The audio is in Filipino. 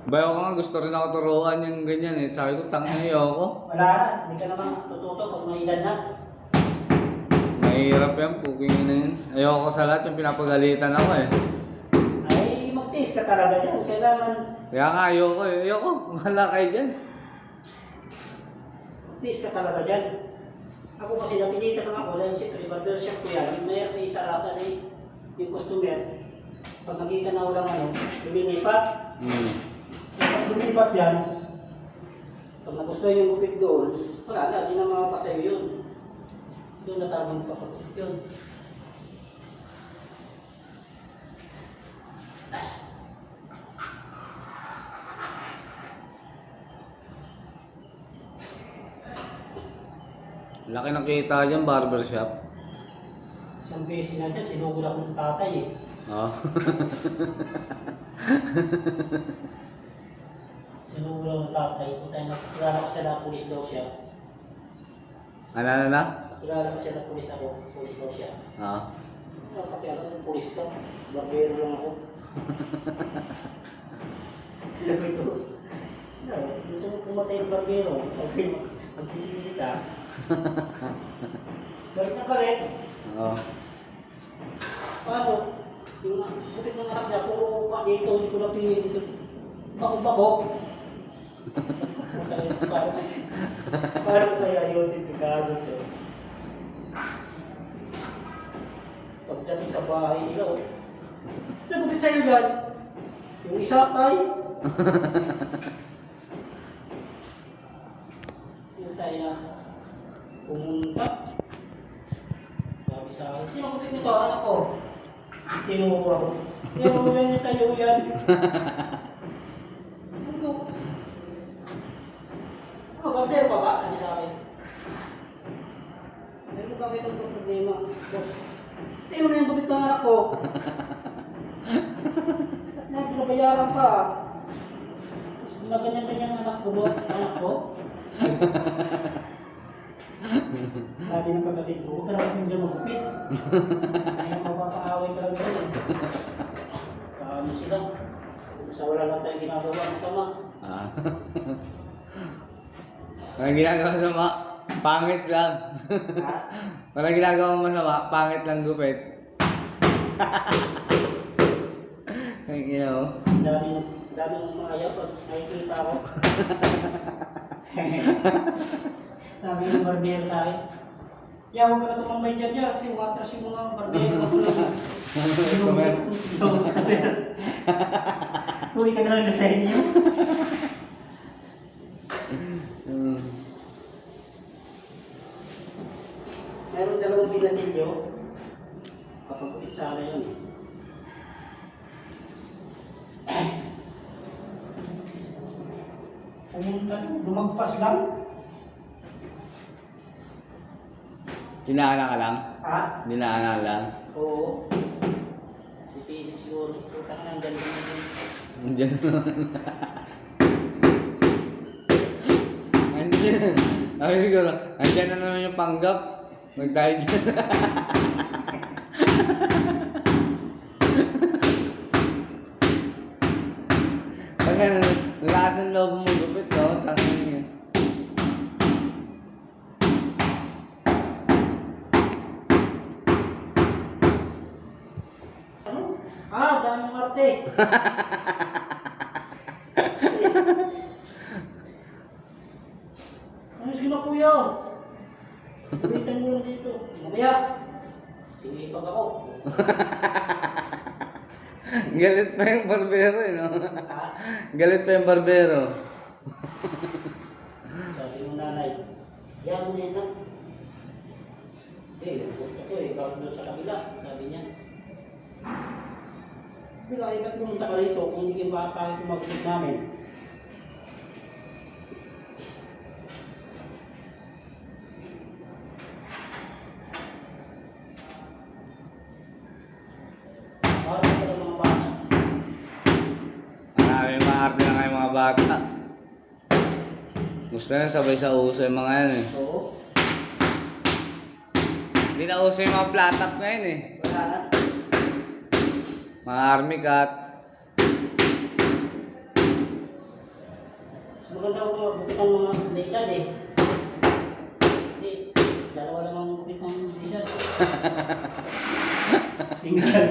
Bayo ko nga, gusto rin ako turuan yung ganyan eh. Sabi ko, tangin na ayoko. Wala na, hindi ka naman tututo pag may edad na. Mahirap yan, puking na yun. Ayoko sa lahat yung pinapagalitan ako eh. Ay, mag-taste ka talaga dyan. Kailangan Kaya nga ayoko eh. Ayoko, wala kayo dyan. mag-taste ka talaga dyan. Ako kasi napilitan lang ako dahil siyempre barbershop ko yan. Mayroon na isa lang kasi yung customer. Pag nakita na walang ano, lumilipat. Pag lumipat yan, pag nagustuhan yung gupit doon, wala na, di na makapasayo yun. Doon na tamang papagupit yun. Laki ng kita dyan, barbershop. Isang beses na dyan, sinugod ako ng tatay eh. Oo. Sinugod ako ng tatay. Nakilala ko siya na pulis daw siya. Ano na? Nakilala ko siya na pulis ako. Pulis daw siya. Oo. Pakialam ng pulis ka. Barbero lang ako. Alam ko ito. Gusto mo pumatay ng barbero. Sabi mo, magsisisi ka. Galit na galit. Oo. Paano? Yung bukit ng anak niya, puro pa dito, hindi ko napili dito. Bako-bako. Paano ko kaya ayusin yung kagot ko? Pagdating sa bahay nila, nagupit sa'yo yan. Yung isa tay. Yung tayo na pumunta. Sabi sa akin, sino gupit nito? Anak ko. Tinuro ako. Tinuro yan yung tayo yan. Ano ko? Ano, barbero pa ba? Sabi sa akin. Meron ba kitang problema? Boss, tinuro yung gupit ng anak ko. At pinabayaran pa. Ginaganyan-ganyan ang anak ko doon. Anak ko. Sabi ng kapatid ko, huwag ka na kasi dyan magupit. Ayaw mapapaaway ka lang ganyan. Paano sila? Sa wala lang tayong ginagawa masama. Walang ginagawa masama, pangit lang. Ha? Walang ginagawa masama, pangit lang gupit. Ang ina mo. Dami ng mga ayaw pag nakikita ko. Sabi ng barbero sa akin, yeah, huwag ka na tumambay dyan dyan kasi umatras yung mga barbero ako lang. Customer. Uwi ka na lang sa inyo. Mayroon dalawang binatilyo. Kapag itsara yun eh. Pumunta, lumagpas lang. Dinaanan ka lang? Ha? Dinaanan lang? Oo. Si Pisi siguro. Putang nang galing na yun. Andiyan na naman. Andiyan. Sabi siguro, andiyan na naman yung panggap. Magtayo dyan. Tangin, lakas ng loob mo gupit, no? Tangin yun. Ano? Ah, daming arte. Ano sila kuya? Ulitan mo lang dito. Mamaya. Sinipag ako. Galit pa yung barbero, eh, no? Ha? Galit pa yung barbero. Sabi ng nanay, yan mo na yan. Eh, gusto ko eh, bago doon sa kabila. Sabi niya. Bila, iba't pumunta ka rito kung hindi ka tayo tumagpit namin. Parang ito ng mga bata. Marami maarte na kayo mga bata. Gusto na sabay sa uso yung mga yan, eh. Oo. Hindi na uso yung mga flat top ngayon, eh. Wala na. Mga army cut. maganda ako magupit ng mga deidad eh. Kasi, dalawa lang ang gupit ng deidad. Single.